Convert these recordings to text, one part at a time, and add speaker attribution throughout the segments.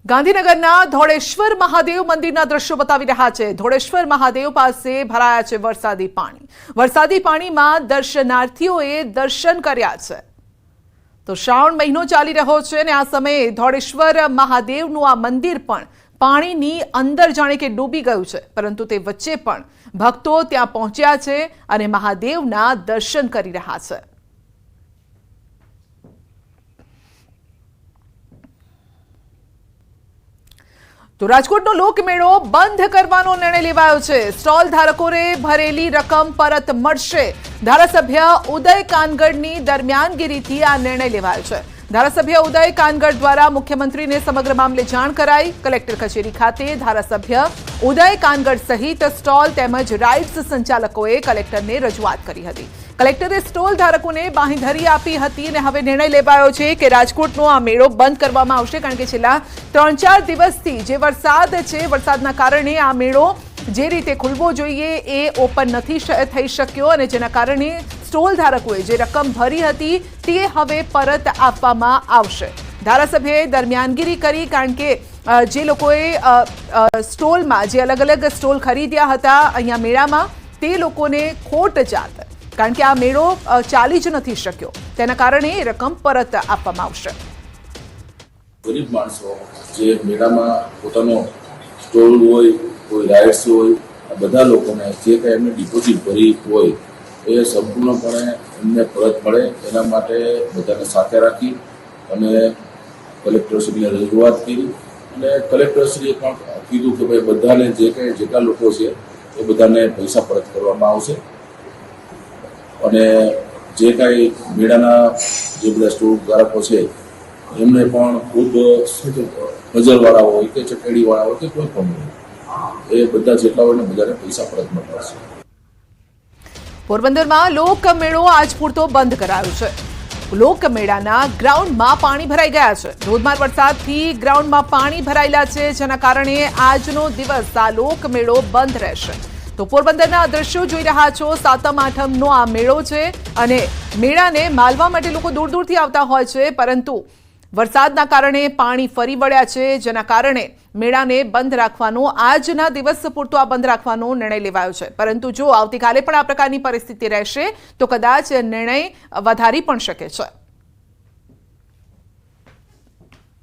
Speaker 1: ગાંધીનગરના ધોળેશ્વર મહાદેવ મંદિરના દ્રશ્યો બતાવી રહ્યા છે। ધોળેશ્વર મહાદેવ પાસે ભરાયા છે વરસાદી પાણી। વરસાદી પાણીમાં દર્શનાર્થીઓએ દર્શન કર્યા છે। તો શ્રાવણ મહિનો ચાલી રહ્યો છે અને આ સમયે ધોળેશ્વર મહાદેવનું આ મંદિર પણ પાણીની અંદર જાણે કે ડૂબી ગયું છે, પરંતુ તે વચ્ચે પણ ભક્તો ત્યાં પહોંચ્યા છે અને મહાદેવના દર્શન કરી રહ્યા છે। તો રાજકોટનો લોકમેળો બંધ કરવાનો નિર્ણય લેવાયો છે। સ્ટોલ ધારકોને ભરેલી રકમ પરત મળશે। ધારાસભ્ય ઉદય કાનગડની દરમિયાનગીરીથી આ નિર્ણય લેવાયો છે। ધારાસભ્ય ઉદય કાનગડ દ્વારા મુખ્યમંત્રીને સમગ્ર મામલે જાણ કરાઈ। કલેક્ટર કચેરી ખાતે ધારાસભ્ય ઉદય કાનગડ સહિત સ્ટોલ તેમજ રાઇડ્સ સંચાલકોએ કલેક્ટરને રજૂઆત કરી હતી। કલેક્ટરે સ્ટોલ ધારકોને બાંહેધરી આપી હતી અને હવે નિર્ણય લેવાયો છે કે રાજકોટનો આ મેળો બંધ કરવામાં આવશે, કારણ કે છેલ્લા 3-4 દિવસથી જે વરસાદ છે, વરસાદના કારણે આ મેળો જે રીતે ખુલવો જોઈએ એ ઓપન નથી થઈ શક્યો અને જેના કારણે સ્ટોલ ધારકોએ જે રકમ ભરી હતી તે હવે પરત આપવામાં આવશે। ધારાસભ્યએ દરમિયાનગીરી કરી, કારણ કે જે લોકોએ સ્ટોલમાં જે અલગ અલગ સ્ટોલ ખરીદ્યા હતા અહીંયા મેળામાં તે લોકોને ખોટ જાત, કારણ કે આ મેળો ચાલી જ નથી શક્યો, તેના કારણે એ રકમ પરત આપવામાં આવશે।
Speaker 2: ગરીબ માણસો જે મેળામાં પોતાનો સ્ટોલ હોય, કોઈ રાઇડ્સ હોય, આ બધા લોકોને જે કંઈ એમને ડિપોઝિટ ભરી હોય એ સંપૂર્ણપણે એમને પરત મળે એના માટે બધાને સાથે રાખી અને કલેક્ટરશ્રીને રજૂઆત કરી અને કલેક્ટરશ્રીએ પણ કીધું કે ભાઈ બધાને જે કંઈ જેટલા લોકો છે એ બધાને પૈસા પરત કરવામાં આવશે અને જે કાંઈ મેળાના જે બધા સ્ટોલ ધારકો છે એમને પણ ખુદ નજરવાળા હોય કે ચકેડીવાળા હોય કે કોઈ પણ હોય એ બધા જેટલા હોય ને બધાને પૈસા પરત મળશે।
Speaker 1: પોરબંદરમાં લોકમેળો આજ પૂરતો બંધ કરાયો છે। લોકમેળાના ગ્રાઉન્ડમાં પાણી ભરાઈ ગયા છે। ધોધમાર વરસાદથી ગ્રાઉન્ડમાં પાણી ભરાયેલા છે, જેના કારણે આજનો દિવસ આ લોકમેળો બંધ રહેશે। તો પોરબંદરના દ્રશ્યો જોઈ રહ્યા છો। 7મ 8મનો આ મેળો છે અને મેળાને માલવા માટે લોકો દૂર દૂરથી આવતા હોય છે, પરંતુ વરસાદના કારણે પાણી ફરી વળ્યા છે, જેના કારણે મેળાને બંધ રાખવાનો આજના દિવસ પૂરતો આ બંધ રાખવાનો નિર્ણય લેવાયો છે। પરંતુ જો આવતીકાલે પણ આ પ્રકારની પરિસ્થિતિ રહેશે તો કદાચ નિર્ણય વધારી પણ શકે છે।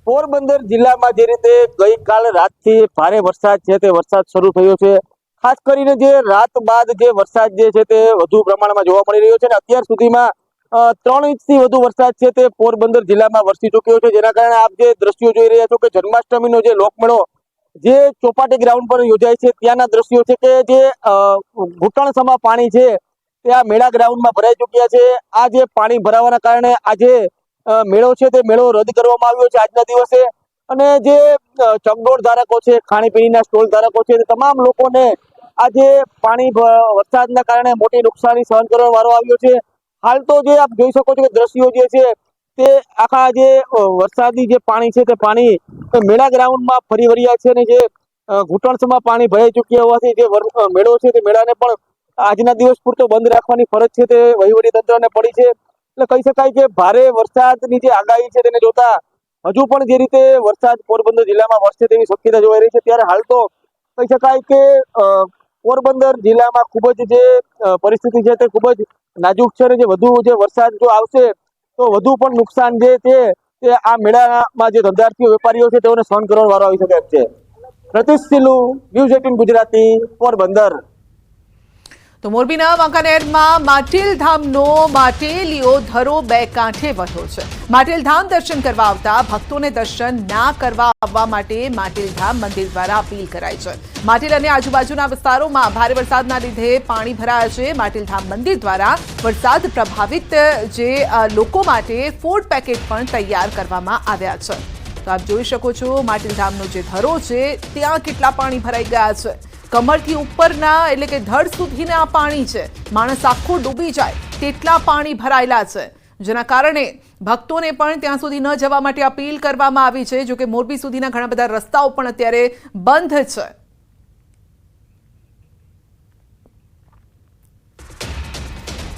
Speaker 3: પોરબંદર જિલ્લામાં જે રીતે ગઈકાલ રાતથી ભારે વરસાદ છે તે વરસાદ શરૂ થયો છે, ખાસ કરીને જે રાત બાદ જે વરસાદ જે છે તે વધુ પ્રમાણમાં જોવા મળી રહ્યો છે અને અત્યાર સુધીમાં 3 ઇંચથી વધુ વરસાદ છે તે પોરબંદર જિલ્લામાં વરસી ચૂક્યો છે, જેના કારણે આપ જે દ્રશ્યો જોઈ રહ્યા છો કે જન્માષ્ટમીનો જે લોકમેળો જે ચોપાટી ગ્રાઉન્ડ પર યોજાય છે ત્યાંના દ્રશ્યો છે કે જે ઘૂંટણસમા પાણી છે તે આ મેળા ગ્રાઉન્ડમાં ભરાઈ ચૂક્યા છે। આ જે પાણી ભરાવાના કારણે આજે મેળો છે તે મેળો રદ કરવામાં આવ્યો છે આજના દિવસે અને જે ચકડોળ ધારકો છે, ખાણીપીણીના સ્ટોલ ધારકો છે, તમામ લોકોને આજે પાણી વરસાદના કારણે મોટી નુકસાની સહન કરવાનો વારો આવ્યો છે। હાલ તો જે આપ જોઈ શકો છો કે દ્રશ્યો જે છે તે આખા જે વરસાદી જે પાણી છે તે પાણી મેળા ગ્રાઉન્ડમાં ફરી વળ્યા છે અને જે ઘૂંટણસમાં પાણી ભરાઈ ચૂક્યા હોવાથી જે મેળો છે તે મેળાને પણ આજના દિવસ પૂરતો બંધ રાખવાની ફરજ છે તે વહીવટીતંત્રને પડી છે। એટલે કહી શકાય કે ભારે વરસાદની જે આગાહી છે તેને જોતા હજુ પણ જે રીતે વરસાદ પોરબંદર જિલ્લામાં વરસે તેવી શક્યતા જોવાઈ રહી છે, ત્યારે હાલ તો કહી શકાય કે પોરબંદર જિલ્લામાં ખૂબ જ જે પરિસ્થિતિ છે તે ખૂબ જ નાજુક છે અને જે વધુ જે વરસાદ જો આવશે તો વધુ પણ નુકસાન જે તે આ મેળામાં જે ધંધાર્થીઓ વેપારીઓ છે તેઓને સહન કરવાનો વારો આવી શકે એમ છે। પ્રતિશ સિલુ, ન્યૂઝ 18 ગુજરાતી, પોરબંદર।
Speaker 1: તો મોરબીના વાંકાનેરમાં માટેલધામનો માટેલીઓ ધરો 2 કાંઠે વધ્યો છે। માટેલધામ દર્શન કરવા આવતા ભક્તોને દર્શન ના કરવા આવવા માટે માટેલધામ મંદિર દ્વારા અપીલ કરાઈ છે। માટેલ અને આજુબાજુના વિસ્તારોમાં ભારે વરસાદના લીધે પાણી ભરાયા છે। માટેલધામ મંદિર દ્વારા વરસાદ પ્રભાવિત જે લોકો માટે ફૂડ પેકેટ પણ તૈયાર કરવામાં આવ્યા છે। તો આપ જોઈ શકો છો માટેલધામનો જે ધરો છે ત્યાં કેટલા પાણી ભરાઈ ગયા છે। કમરથી ઉપરના એટલે કે ધડ સુધીના પાણી છે, માણસ આખો ડૂબી જાય તેટલા પાણી ભરાયેલા છે, જેના કારણે ભક્તોને પણ ત્યાં સુધી ન જવા માટે અપીલ કરવામાં આવી છે। જો કે મોરબી સુધીના ઘણા બધા રસ્તાઓ પણ અત્યારે બંધ છે।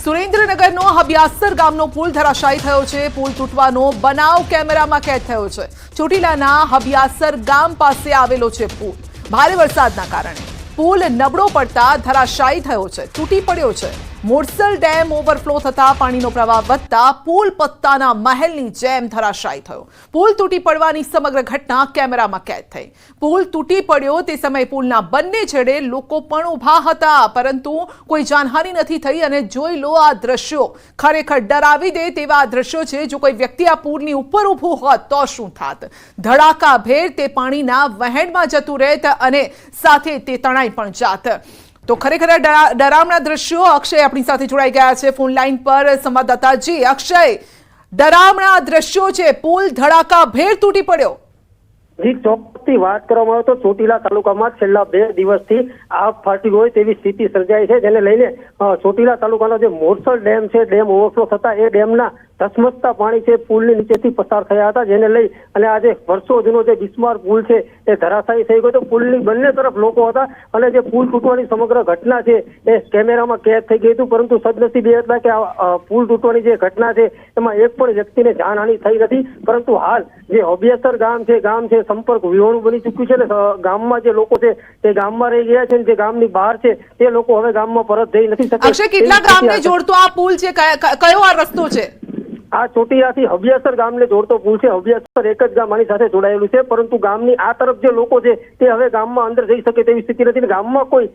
Speaker 1: સુરેન્દ્રનગરનો હબિયાસર ગામનો પુલ ધરાશાયી થયો છે. પુલ તૂટવાનો બનાવ કેમેરામાં કેદ થયો છે. ચોટીલાના હબિયાસર ગામ પાસે આવેલો છે પુલ. ભારે વરસાદના કારણે પુલ નબળો પડતા ધરાશાયી થયો છે, તૂટી પડ્યો છે. મોરસલ ડેમ ઓવરફ્લો થતા પાણીનો પ્રવાહ વધતા પુલ પત્તાના મહેલની જેમ ધરાશાયી થયો. પુલ તૂટી પડવાની સમગ્ર ઘટના કેમેરામાં કેદ થઈ. પુલ તૂટી પડ્યો તે સમયે પુલના બંને છેડે લોકો પણ ઊભા હતા, પરંતુ કોઈ જાનહાનિ નથી થઈ. અને જોઈ લો આ દ્રશ્યો, ખરેખર ડરાવી દે તેવા આ દ્રશ્યો છે. જો કોઈ વ્યક્તિ આ પુલની ઉપર ઊભું હોત તો શું થાત? ધડાકાભેર તે પાણીના વહેણમાં જતું રહેત અને સાથે તે તણાઈ પણ જાત. તો ખરેખર ડરાવના દ્રશ્યો. અક્ષય આપણી સાથે જોડાઈ ગયા છે ફોન લાઈન પર. સંવાદદાતાજી અક્ષય, ડરાવના દ્રશ્યો છે. પુલ ધડાકાભેર તૂટી પડ્યો.
Speaker 4: જી, ચોક્કસથી વાત કરવામાં આવે તો ચોટીલા તાલુકામાં છેલ્લા 2 દિવસથી આગ ફાટી હોય તેવી સ્થિતિ સર્જાઈ છે, જેને લઈને ચોટીલા તાલુકાનો જે મોરસલ ડેમ છે, ડેમ ઓવરફ્લો થતા એ ડેમના ધસમસતા પાણી છે પુલની નીચેથી પસાર થયા હતા, જેને લઈ અને આજે વર્ષો જૂનો જે બિસ્માર પુલ છે એ ધરાશાયી થઈ ગયો. તો પુલની બંને તરફ લોકો હતા અને જે પુલ તૂટવાની સમગ્ર ઘટના છે એ કેમેરામાં કેદ થઈ ગઈ હતું. પરંતુ સદનસીબે હતા કે આ પુલ તૂટવાની જે ઘટના છે એમાં એક પણ વ્યક્તિને જાનહાનિ થઈ નથી. પરંતુ હાલ જે હબિયાસર ગામ છે સંપર્ક વિહોણું બની ચૂક્યું છે ને ગામમાં જે લોકો છે તે ગામમાં રહી ગયા છે અને જે ગામની બહાર છે તે લોકો હવે ગામમાં પરત જઈ નથી શકતા.
Speaker 1: અક્ષય, કેટલા ગામને જોડતો આ પુલ છે? કયો આ રસ્તો છે?
Speaker 4: આ ચોટીલાથી હબિયાસર ગામને જોડતો પુલ છે. હબિયાસર એક જ ગામ આની સાથે જોડાયેલું છે, પરંતુ ગામની આ તરફ જે લોકો છે તે હવે ગામમાં અંદર જઈ શકે તેવી સ્થિતિ નથી. ગામમાં કોઈ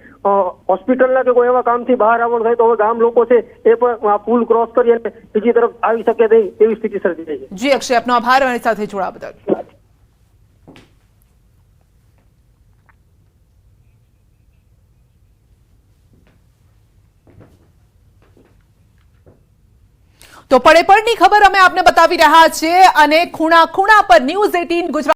Speaker 4: હોસ્પિટલના કે કોઈ એવા કામથી બહાર આવવાનું થાય તો હવે ગામ લોકો છે એ પણ આ પુલ ક્રોસ કરી અને બીજી તરફ આવી શકે નહીં તેવી સ્થિતિ સર્જાઈ છે.
Speaker 1: જી અક્ષય, આપનો આભાર અમારી સાથે જોડાવા બદલ. તો પડે પડની ખબર અમે આપને બતાવી રહ્યા છીએ અને ખૂણા ખૂણા પર ન્યૂઝ 18 ગુજરાત